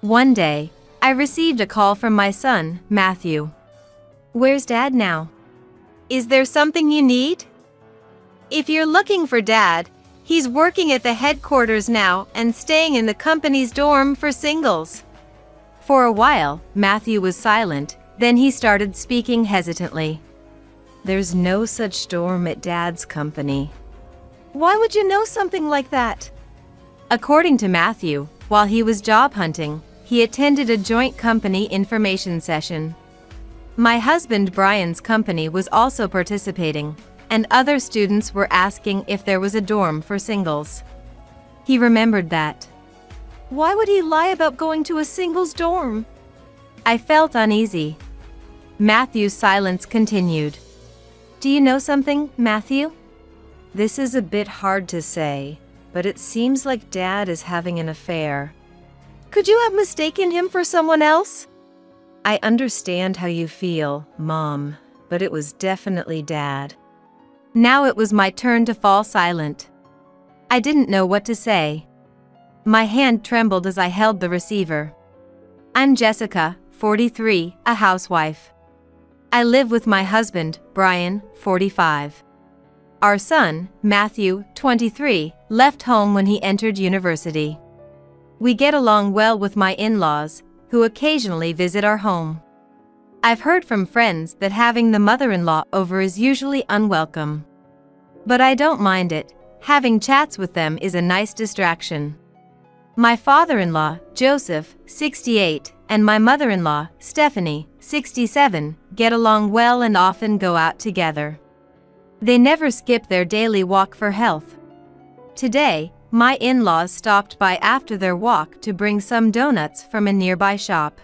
One day, I received a call from my son, Matthew. "Where's Dad now? Is there something you need?" If you're looking for Dad, he's working at the headquarters now and staying in the company's dorm for singles. For a while, Matthew was silent, then he started speaking hesitantly. "There's no such dorm at Dad's company." "Why would you know something like that?" According to Matthew, while he was job hunting, he attended a joint company information session. My husband Brian's company was also participating, and other students were asking if there was a dorm for singles. He remembered that. Why would he lie about going to a singles dorm? I felt uneasy. Matthew's silence continued. "Do you know something, Matthew?" "This is a bit hard to say, but it seems like Dad is having an affair." "Could you have mistaken him for someone else?" "I understand how you feel, Mom, but it was definitely Dad." Now it was my turn to fall silent. I didn't know what to say. My hand trembled as I held the receiver. "I'm Jessica, 43, a housewife. I live with my husband, Brian, 45. Our son, Matthew, 23, left home when he entered university. We get along well with my in-laws, who occasionally visit our home. I've heard from friends that having the mother-in-law over is usually unwelcome. But I don't mind it, having chats with them is a nice distraction. My father-in-law, Joseph, 68, and my mother-in-law, Stephanie, 67, get along well and often go out together. They never skip their daily walk for health. Today, my in-laws stopped by after their walk to bring some donuts from a nearby shop.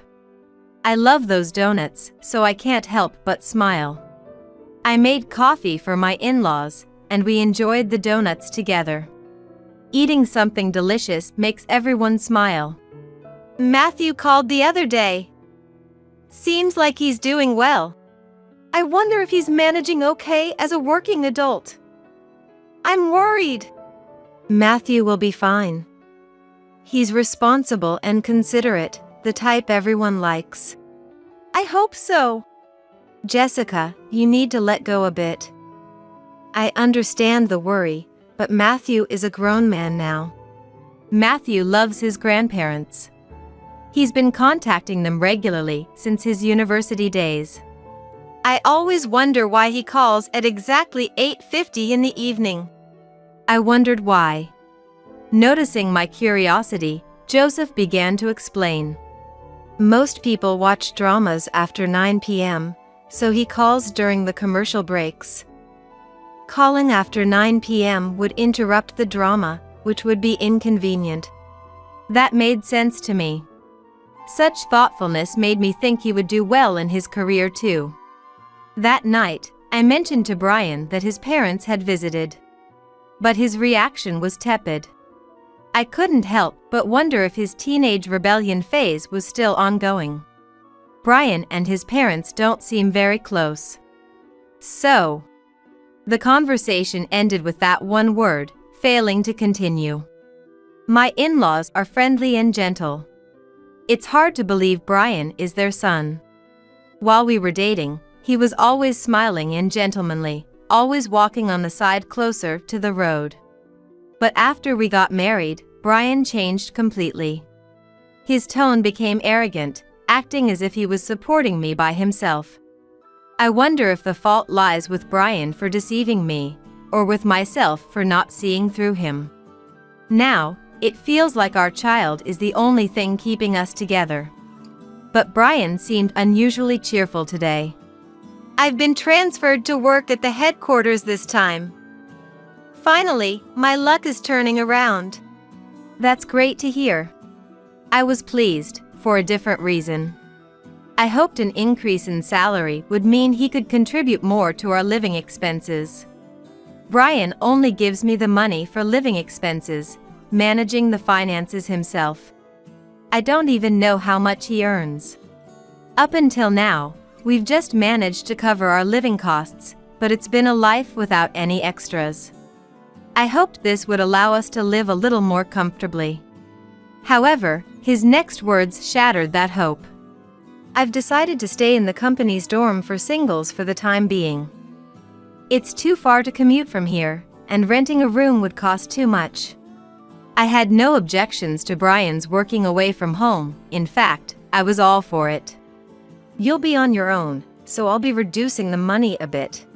I love those donuts, so I can't help but smile. I made coffee for my in-laws, and we enjoyed the donuts together. Eating something delicious makes everyone smile. Matthew called the other day. Seems like he's doing well. I wonder if he's managing okay as a working adult. I'm worried. Matthew will be fine. He's responsible and considerate, the type everyone likes. I hope so. Jessica, you need to let go a bit. I understand the worry, but Matthew is a grown man now. Matthew loves his grandparents. He's been contacting them regularly since his university days. I always wonder why he calls at exactly 8:50 in the evening. I wondered why. Noticing my curiosity, Joseph began to explain. Most people watch dramas after 9 p.m., so he calls during the commercial breaks. Calling after 9 p.m. would interrupt the drama, which would be inconvenient. That made sense to me. Such thoughtfulness made me think he would do well in his career too. That night, I mentioned to Brian that his parents had visited. But his reaction was tepid. I couldn't help but wonder if his teenage rebellion phase was still ongoing. Brian and his parents don't seem very close. So, the conversation ended with that one word, failing to continue. My in-laws are friendly and gentle. It's hard to believe Brian is their son. While we were dating, he was always smiling and gentlemanly, always walking on the side closer to the road. But after we got married, Brian changed completely. His tone became arrogant, acting as if he was supporting me by himself. I wonder if the fault lies with Brian for deceiving me, or with myself for not seeing through him. Now, it feels like our child is the only thing keeping us together. But Brian seemed unusually cheerful today. I've been transferred to work at the headquarters this time. Finally, my luck is turning around. That's great to hear. I was pleased, for a different reason. I hoped an increase in salary would mean he could contribute more to our living expenses. Brian only gives me the money for living expenses, managing the finances himself. I don't even know how much he earns. Up until now, we've just managed to cover our living costs, but it's been a life without any extras. I hoped this would allow us to live a little more comfortably. However, His next words shattered that hope. I've decided to stay in the company's dorm for singles for the time being. It's too far to commute from here, and renting a room would cost too much. I had no objections to Brian's working away from home. In fact, I was all for it. You'll be on your own, so I'll be reducing the money a bit.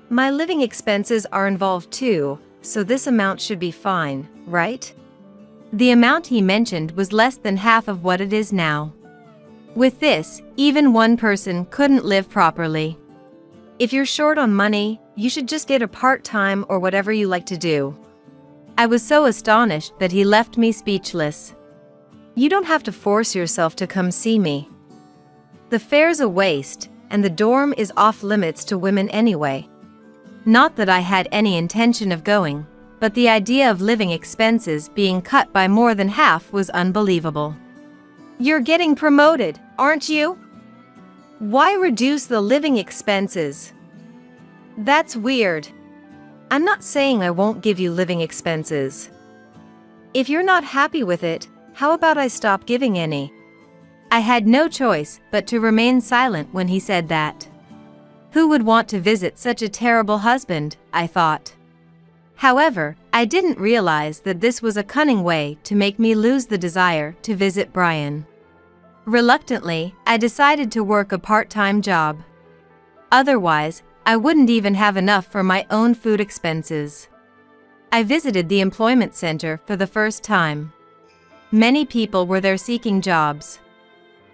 My living expenses are involved too, so this amount should be fine, right? The amount he mentioned was less than half of what it is now. With this, even one person couldn't live properly. If you're short on money, you should just get a part-time or whatever you like to do. I was so astonished that he left me speechless. You don't have to force yourself to come see me. The fare's a waste, and the dorm is off limits to women anyway. Not that I had any intention of going, but the idea of living expenses being cut by more than half was unbelievable. You're getting promoted, aren't you? Why reduce the living expenses? That's weird. I'm not saying I won't give you living expenses. If you're not happy with it, how about I stop giving any? I had no choice but to remain silent when he said that. Who would want to visit such a terrible husband, I thought. However, I didn't realize that this was a cunning way to make me lose the desire to visit Brian. Reluctantly, I decided to work a part-time job. Otherwise, I wouldn't even have enough for my own food expenses. I visited the employment center for the first time. Many people were there seeking jobs.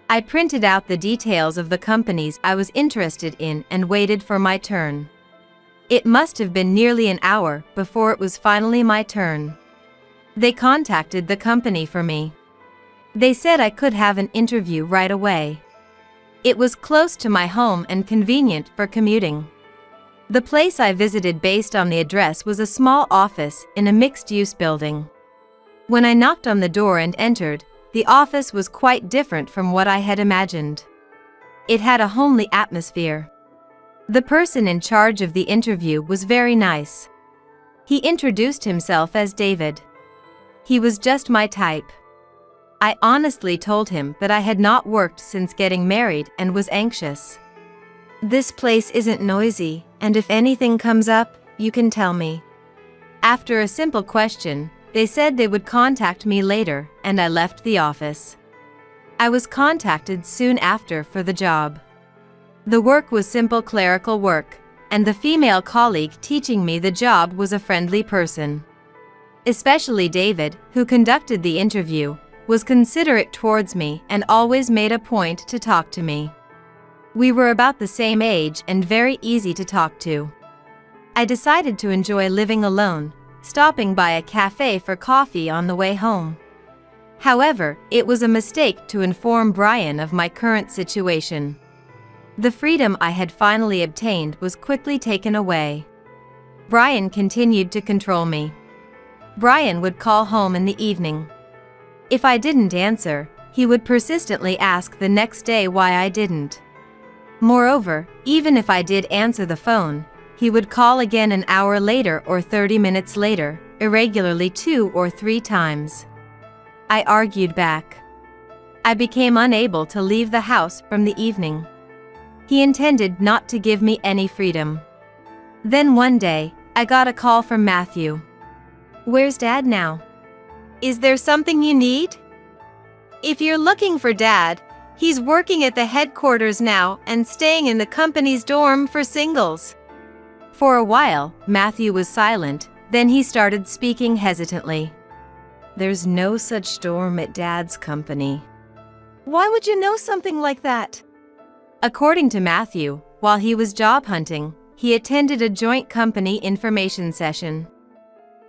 I printed out the details of the companies I was interested in and waited for my turn. It must have been nearly an hour before it was finally my turn. They contacted the company for me. They said I could have an interview right away. It was close to my home and convenient for commuting. The place I visited based on the address was a small office in a mixed-use building. When I knocked on the door and entered, the office was quite different from what I had imagined. It had a homely atmosphere. The person in charge of the interview was very nice. He introduced himself as David. He was just my type. I honestly told him that I had not worked since getting married and was anxious. This place isn't noisy, and if anything comes up, you can tell me. After a simple question, they said they would contact me later, and I left the office. I was contacted soon after for the job. The work was simple clerical work, and the female colleague teaching me the job was a friendly person. Especially David, who conducted the interview, was considerate towards me and always made a point to talk to me. We were about the same age and very easy to talk to. I decided to enjoy living alone, stopping by a cafe for coffee on the way home. However, it was a mistake to inform Brian of my current situation. The freedom I had finally obtained was quickly taken away. Brian continued to control me. Brian would call home in the evening. If I didn't answer, he would persistently ask the next day why I didn't. Moreover, even if I did answer the phone, he would call again an hour later or 30 minutes later, irregularly 2 or 3 times. I argued back. I became unable to leave the house from the evening. He intended not to give me any freedom. Then one day, I got a call from Matthew. Where's Dad now? Is there something you need? If you're looking for Dad, he's working at the headquarters now and staying in the company's dorm for singles. For a while, Matthew was silent, then he started speaking hesitantly. There's no such dorm at Dad's company. Why would you know something like that? According to Matthew, while he was job hunting, he attended a joint company information session.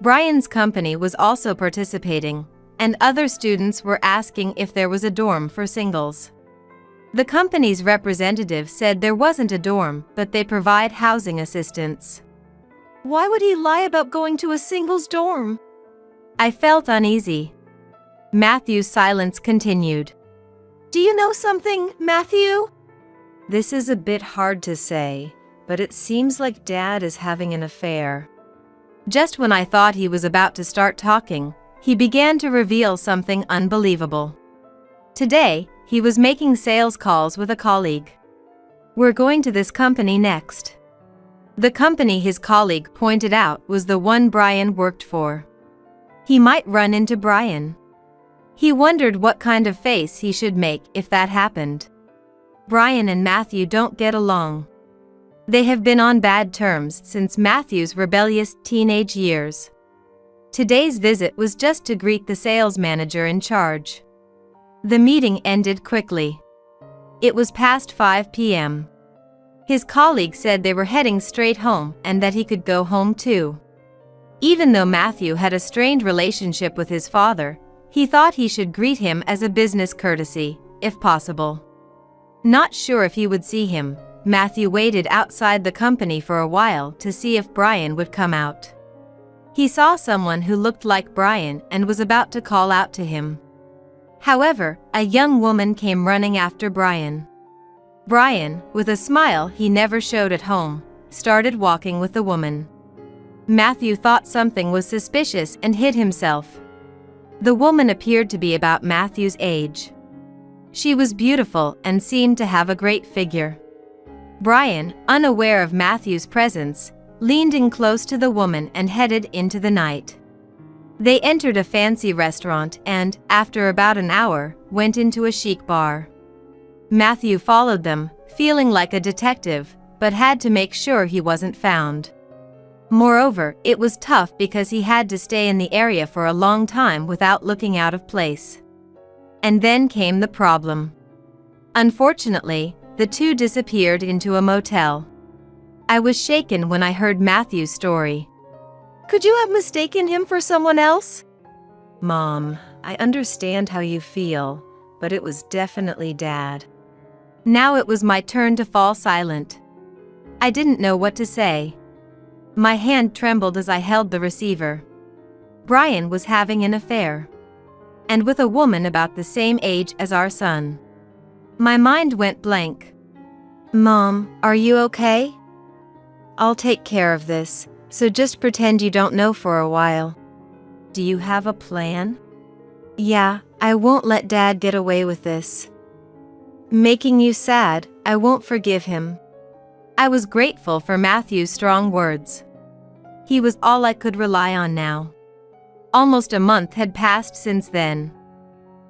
Brian's company was also participating, and other students were asking if there was a dorm for singles. The company's representative said there wasn't a dorm, but they provide housing assistance. Why would he lie about going to a singles dorm? I felt uneasy. Matthew's silence continued. Do you know something, Matthew? This is a bit hard to say, but it seems like Dad is having an affair. Just when I thought he was about to start talking, he began to reveal something unbelievable. Today, he was making sales calls with a colleague. "We're going to this company next." The company his colleague pointed out was the one Brian worked for. He might run into Brian. He wondered what kind of face he should make if that happened. Brian and Matthew don't get along. They have been on bad terms since Matthew's rebellious teenage years. Today's visit was just to greet the sales manager in charge. The meeting ended quickly. It was past 5 p.m. His colleague said they were heading straight home and that he could go home too. Even though Matthew had a strained relationship with his father, he thought he should greet him as a business courtesy, if possible. Not sure if he would see him, Matthew waited outside the company for a while to see if Brian would come out. He saw someone who looked like Brian and was about to call out to him. However, a young woman came running after Brian. Brian, with a smile he never showed at home, started walking with the woman. Matthew thought something was suspicious and hid himself. The woman appeared to be about Matthew's age. She was beautiful and seemed to have a great figure. Brian, unaware of Matthew's presence, leaned in close to the woman and headed into the night. They entered a fancy restaurant and, after about an hour, went into a chic bar. Matthew followed them, feeling like a detective, but had to make sure he wasn't found. Moreover, it was tough because he had to stay in the area for a long time without looking out of place. And then came the problem. Unfortunately, the two disappeared into a motel. I was shaken when I heard Matthew's story. "Could you have mistaken him for someone else?" "Mom, I understand how you feel, but it was definitely Dad." Now it was my turn to fall silent. I didn't know what to say. My hand trembled as I held the receiver. Brian was having an affair. And with a woman about the same age as our son. My mind went blank. "Mom, are you okay? I'll take care of this, so just pretend you don't know for a while." "Do you have a plan?" "Yeah, I won't let Dad get away with this." "Making you sad, I won't forgive him." I was grateful for Matthew's strong words. He was all I could rely on now. Almost a month had passed since then.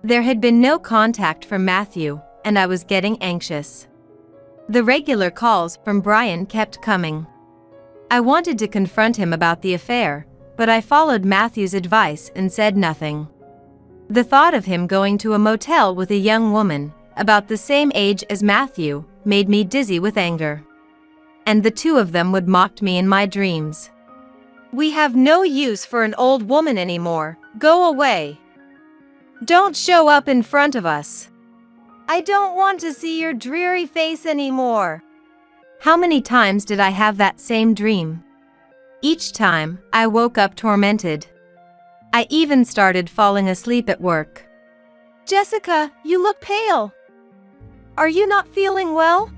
There had been no contact from Matthew, and I was getting anxious. The regular calls from Brian kept coming. I wanted to confront him about the affair, but I followed Matthew's advice and said nothing. The thought of him going to a motel with a young woman, about the same age as Matthew, made me dizzy with anger. And the two of them would mock me in my dreams. "We have no use for an old woman anymore. Go away. Don't show up in front of us. I don't want to see your dreary face anymore." How many times did I have that same dream? Each time, I woke up tormented. I even started falling asleep at work. "Jessica, you look pale. Are you not feeling well?"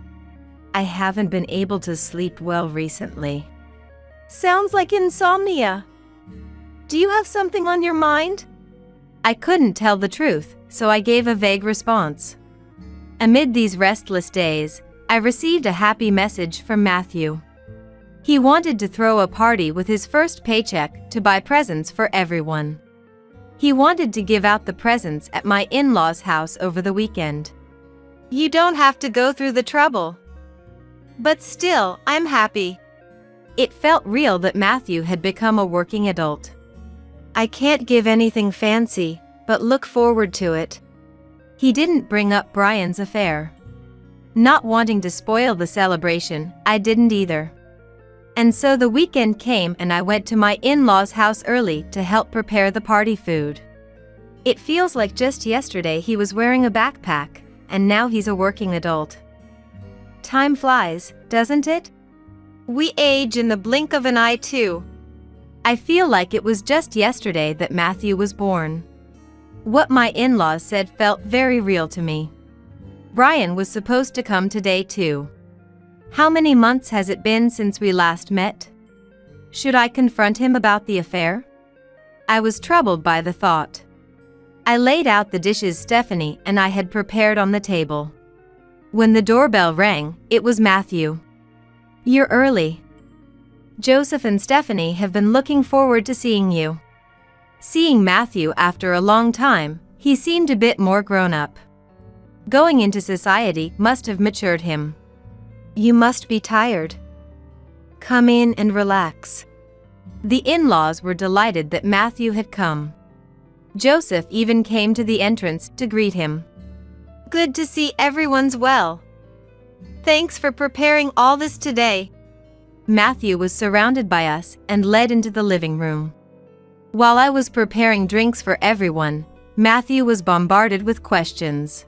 "I haven't been able to sleep well recently." "Sounds like insomnia. Do you have something on your mind?" I couldn't tell the truth, so I gave a vague response. Amid these restless days, I received a happy message from Matthew. He wanted to throw a party with his first paycheck to buy presents for everyone. He wanted to give out the presents at my in-laws' house over the weekend. "You don't have to go through the trouble. But still, I'm happy." It felt real that Matthew had become a working adult. "I can't give anything fancy, but look forward to it." He didn't bring up Brian's affair. Not wanting to spoil the celebration, I didn't either. And so the weekend came and I went to my in-laws' house early to help prepare the party food. It feels like just yesterday he was wearing a backpack, and now he's a working adult. Time flies, doesn't it? We age in the blink of an eye too. I feel like it was just yesterday that Matthew was born. What my in-laws said felt very real to me. Brian was supposed to come today too. How many months has it been since we last met? Should I confront him about the affair? I was troubled by the thought. I laid out the dishes Stephanie and I had prepared on the table. When the doorbell rang, it was Matthew. "You're early. Joseph and Stephanie have been looking forward to seeing you." Seeing Matthew after a long time, he seemed a bit more grown up. Going into society must have matured him. "You must be tired. Come in and relax." The in-laws were delighted that Matthew had come. Joseph even came to the entrance to greet him. "Good to see everyone's well. Thanks for preparing all this today." Matthew was surrounded by us and led into the living room. While I was preparing drinks for everyone, Matthew was bombarded with questions.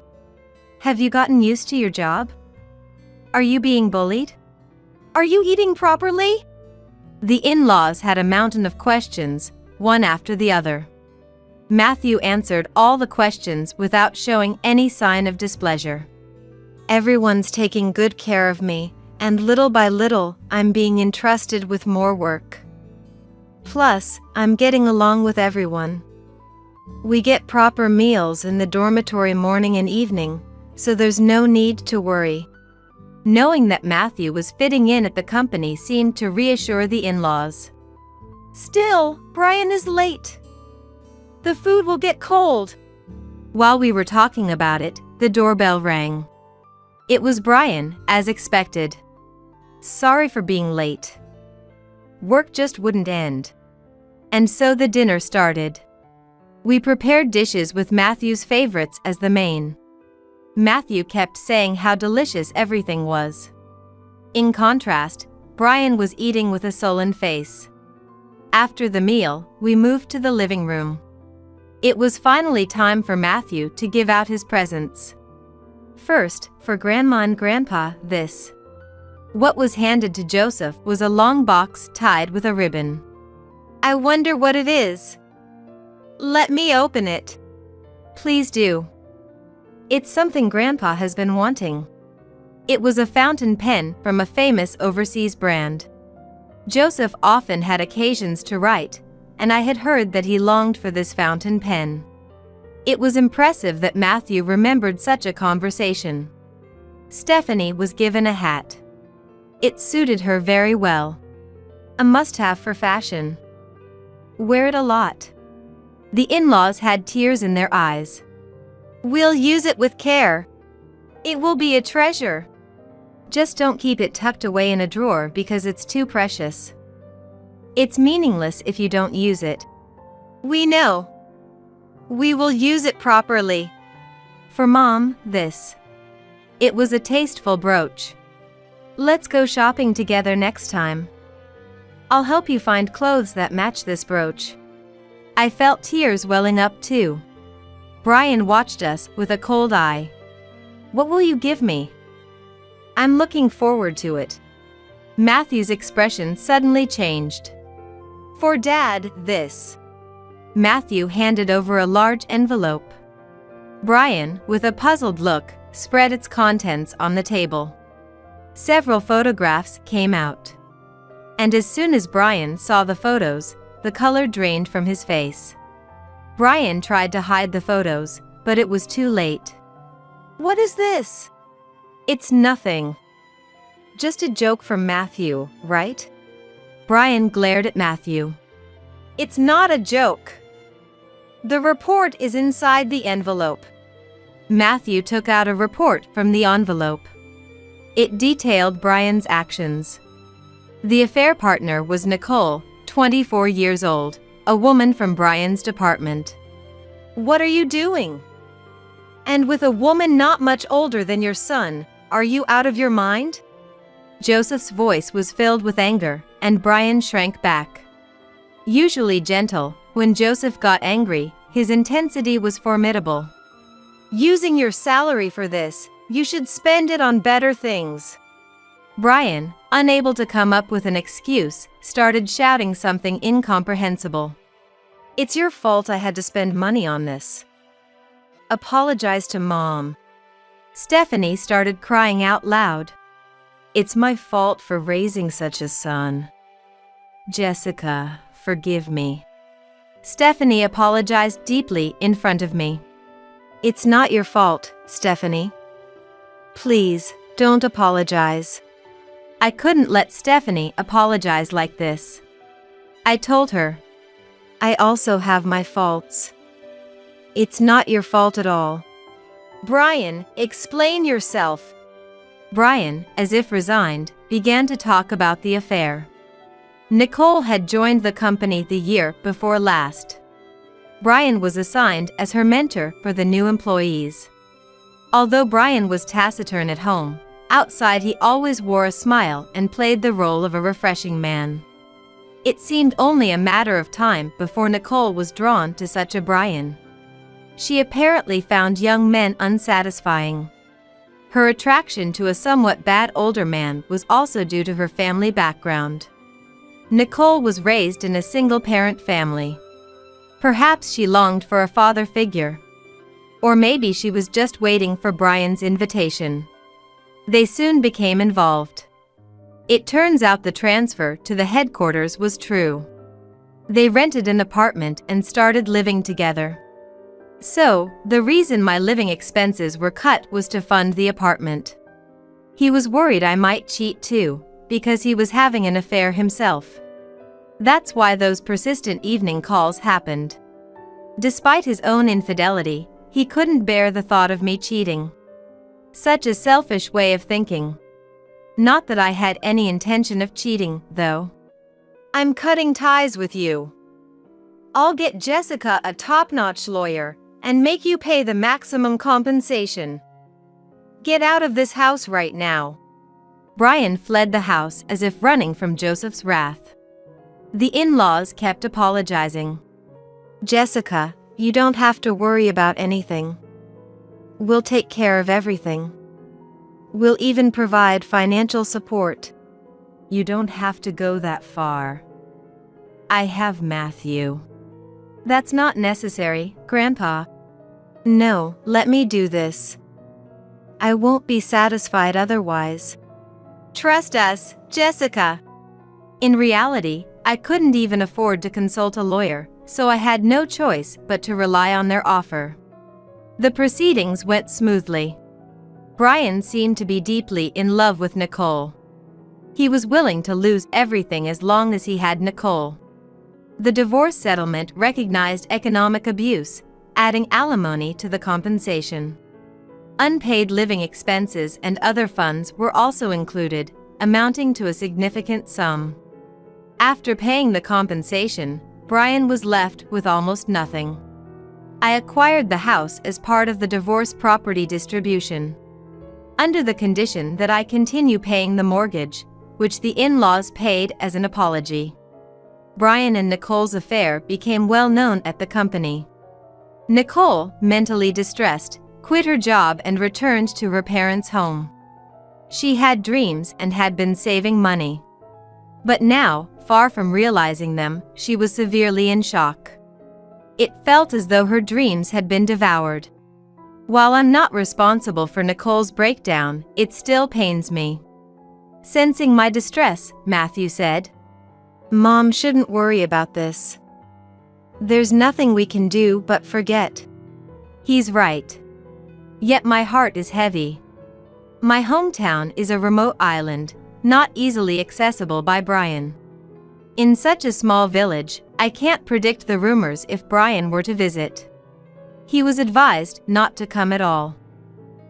"Have you gotten used to your job? Are you being bullied? "Are you eating properly?" The in-laws had a mountain of questions, one after the other. Matthew answered all the questions without showing any sign of displeasure. "Everyone's taking good care of me, and little by little, I'm being entrusted with more work. Plus, I'm getting along with everyone. We get proper meals in the dormitory morning and evening, so there's no need to worry." Knowing that Matthew was fitting in at the company seemed to reassure the in-laws. "Still, Brian is late. The food will get cold." While we were talking about it, the doorbell rang. It was Brian, as expected. "Sorry for being late. Work just wouldn't end." And so the dinner started. We prepared dishes with Matthew's favorites as the main. Matthew kept saying how delicious everything was. In contrast, Brian was eating with a sullen face. After the meal, we moved to the living room. It was finally time for Matthew to give out his presents. First, for Grandma and Grandpa, this. What was handed to Joseph was a long box tied with a ribbon. "I wonder what it is. Let me open it." "Please do. It's something Grandpa has been wanting." It was a fountain pen from a famous overseas brand. Joseph often had occasions to write, and I had heard that he longed for this fountain pen. It was impressive that Matthew remembered such a conversation. Stephanie was given a hat. It suited her very well. A must-have for fashion. Wear it a lot. The in-laws had tears in their eyes. "We'll use it with care. It will be a treasure." "Just don't keep it tucked away in a drawer because it's too precious. It's meaningless if you don't use it." "We know. We will use it properly." For Mom, this. It was a tasteful brooch. "Let's go shopping together next time. I'll help you find clothes that match this brooch." I felt tears welling up too. Brian watched us with a cold eye. "What will you give me?" "I'm looking forward to it." Matthew's expression suddenly changed. "For Dad, this." Matthew handed over a large envelope. Brian, with a puzzled look, spread its contents on the table. Several photographs came out. And as soon as Brian saw the photos, the color drained from his face. Brian tried to hide the photos, but it was too late. "What is this?" "It's nothing. Just a joke from Matthew, right?" Brian glared at Matthew. "It's not a joke. The report is inside the envelope." Matthew took out a report from the envelope. It detailed Brian's actions. The affair partner was Nicole, 24 years old, a woman from Brian's department. "What are you doing? And with a woman not much older than your son, are you out of your mind?" Joseph's voice was filled with anger, and Brian shrank back. Usually gentle, when Joseph got angry, his intensity was formidable. "Using your salary for this, you should spend it on better things." Brian, unable to come up with an excuse, started shouting something incomprehensible. "It's your fault I had to spend money on this. Apologize to Mom." Stephanie started crying out loud. "It's my fault for raising such a son. Jessica, forgive me." Stephanie apologized deeply in front of me. It's not your fault, Stephanie. Please, don't apologize. I couldn't let Stephanie apologize like this. I told her, I also have my faults. It's not your fault at all. Brian, explain yourself. Brian, as if resigned, began to talk about the affair. Nicole had joined the company the year before last. Brian was assigned as her mentor for the new employees. Although Brian was taciturn at home, outside he always wore a smile and played the role of a refreshing man. It seemed only a matter of time before Nicole was drawn to such a Brian. She apparently found young men unsatisfying. Her attraction to a somewhat bad older man was also due to her family background. Nicole was raised in a single-parent family. Perhaps she longed for a father figure. Or maybe she was just waiting for Brian's invitation. They soon became involved. It turns out the transfer to the headquarters was true. They rented an apartment and started living together. So, the reason my living expenses were cut was to fund the apartment. He was worried I might cheat too, because he was having an affair himself. That's why those persistent evening calls happened. Despite his own infidelity, he couldn't bear the thought of me cheating. Such a selfish way of thinking. Not that I had any intention of cheating, though. I'm cutting ties with you. I'll get Jessica a top-notch lawyer and make you pay the maximum compensation. Get out of this house right now. Brian fled the house as if running from Joseph's wrath. The in-laws kept apologizing. Jessica, you don't have to worry about anything. We'll take care of everything. We'll even provide financial support. You don't have to go that far. I have Matthew. That's not necessary, Grandpa. No, let me do this. I won't be satisfied otherwise. Trust us, Jessica. In reality, I couldn't even afford to consult a lawyer, so I had no choice but to rely on their offer. The proceedings went smoothly. Brian seemed to be deeply in love with Nicole. He was willing to lose everything as long as he had Nicole. The divorce settlement recognized economic abuse, adding alimony to the compensation. Unpaid living expenses and other funds were also included, amounting to a significant sum. After paying the compensation, Brian was left with almost nothing. I acquired the house as part of the divorce property distribution, under the condition that I continue paying the mortgage, which the in-laws paid as an apology. Brian and Nicole's affair became well known at the company. Nicole, mentally distressed, quit her job and returned to her parents' home. She had dreams and had been saving money. But now, far from realizing them, she was severely in shock. It felt as though her dreams had been devoured. While I'm not responsible for Nicole's breakdown, it still pains me. Sensing my distress, Matthew said, Mom shouldn't worry about this. There's nothing we can do but forget. He's right. Yet my heart is heavy. My hometown is a remote island, not easily accessible by Brian. In such a small village, I can't predict the rumors if Brian were to visit. He was advised not to come at all.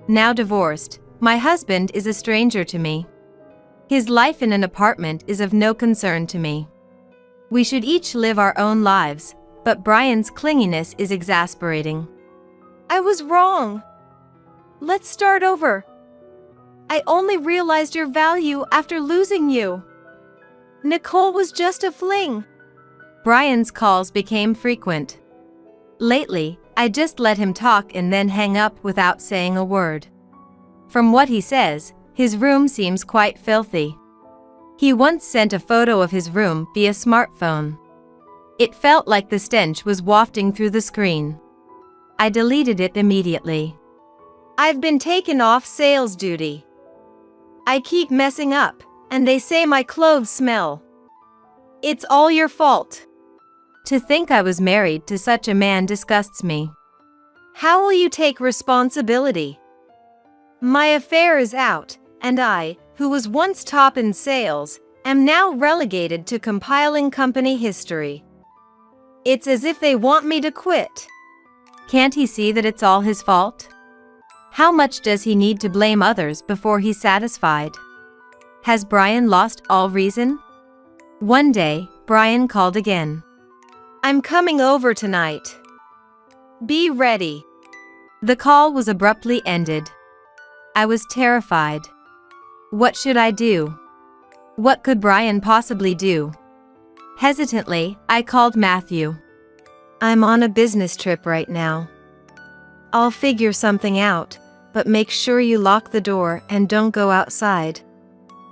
Now divorced, my husband is a stranger to me. His life in an apartment is of no concern to me. We should each live our own lives, but Brian's clinginess is exasperating. I was wrong. Let's start over. I only realized your value after losing you. Nicole was just a fling. Brian's calls became frequent. Lately, I just let him talk and then hang up without saying a word. From what he says, his room seems quite filthy. He once sent a photo of his room via smartphone. It felt like the stench was wafting through the screen. I deleted it immediately. I've been taken off sales duty. I keep messing up, and they say my clothes smell. It's all your fault. To think I was married to such a man disgusts me. How will you take responsibility? My affair is out, and I, who was once top in sales, am now relegated to compiling company history. It's as if they want me to quit. Can't he see that it's all his fault? How much does he need to blame others before he's satisfied? Has Brian lost all reason? One day, Brian called again. I'm coming over tonight. Be ready. The call was abruptly ended. I was terrified. What should I do? What could Brian possibly do? Hesitantly, I called Matthew. I'm on a business trip right now. I'll figure something out, but make sure you lock the door and don't go outside.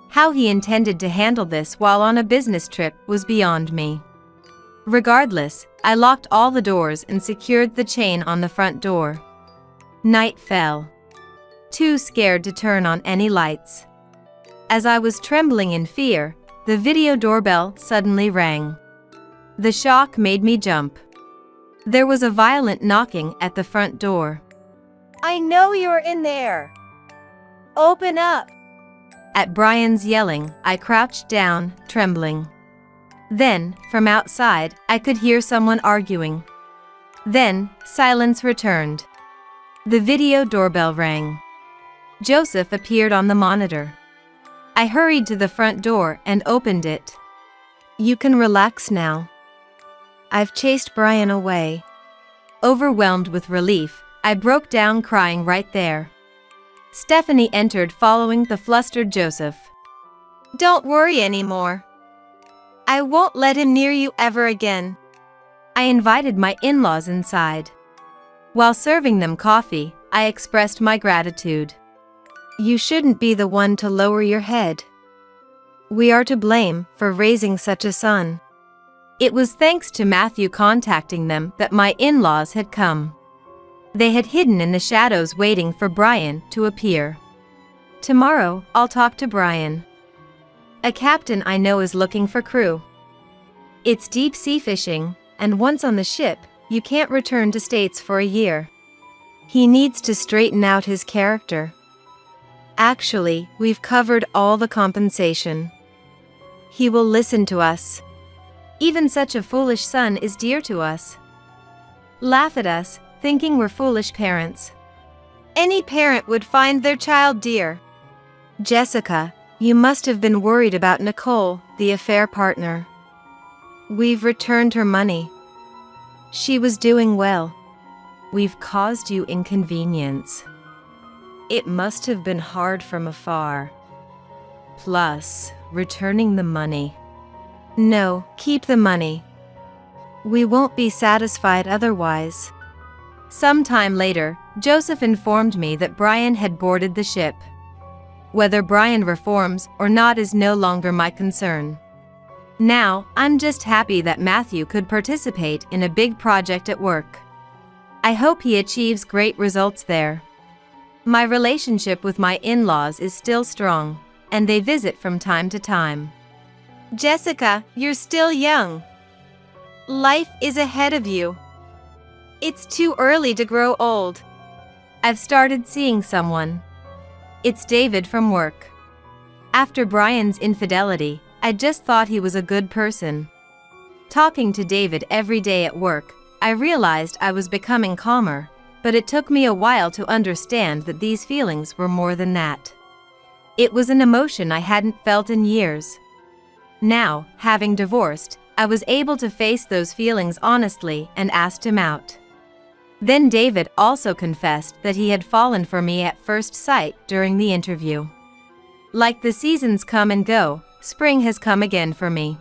How he intended to handle this while on a business trip was beyond me. Regardless, I locked all the doors and secured the chain on the front door. Night fell. Too scared to turn on any lights. As I was trembling in fear, the video doorbell suddenly rang. The shock made me jump. There was a violent knocking at the front door. I know you're in there. Open up. At Brian's yelling, I crouched down, trembling. Then, from outside, I could hear someone arguing. Then, silence returned. The video doorbell rang. Joseph appeared on the monitor. I hurried to the front door and opened it. You can relax now. I've chased Brian away. Overwhelmed with relief, I broke down crying right there. Stephanie entered following the flustered Joseph. Don't worry anymore. I won't let him near you ever again. I invited my in-laws inside. While serving them coffee, I expressed my gratitude. You shouldn't be the one to lower your head. We are to blame for raising such a son. It was thanks to Matthew contacting them that my in-laws had come. They had hidden in the shadows waiting for Brian to appear. Tomorrow, I'll talk to Brian. A captain I know is looking for crew. It's deep sea fishing, and once on the ship, you can't return to States for a year. He needs to straighten out his character. Actually, we've covered all the compensation. He will listen to us. Even such a foolish son is dear to us. Laugh at us, thinking we're foolish parents. Any parent would find their child dear. Jessica, you must have been worried about Nicole, the affair partner. We've returned her money. She was doing well. We've caused you inconvenience. It must have been hard from afar. Plus, returning the money. No, keep the money. We won't be satisfied otherwise. Sometime later, Joseph informed me that Brian had boarded the ship. Whether Brian reforms or not is no longer my concern. Now, I'm just happy that Matthew could participate in a big project at work. I hope he achieves great results there. My relationship with my in-laws is still strong, and they visit from time to time. Jessica, you're still young. Life is ahead of you. It's too early to grow old. I've started seeing someone. It's David from work. After Brian's infidelity, I just thought he was a good person. Talking to David every day at work, I realized I was becoming calmer, but it took me a while to understand that these feelings were more than that. It was an emotion I hadn't felt in years. Now, having divorced, I was able to face those feelings honestly and asked him out. Then David also confessed that he had fallen for me at first sight during the interview. Like the seasons come and go, spring has come again for me.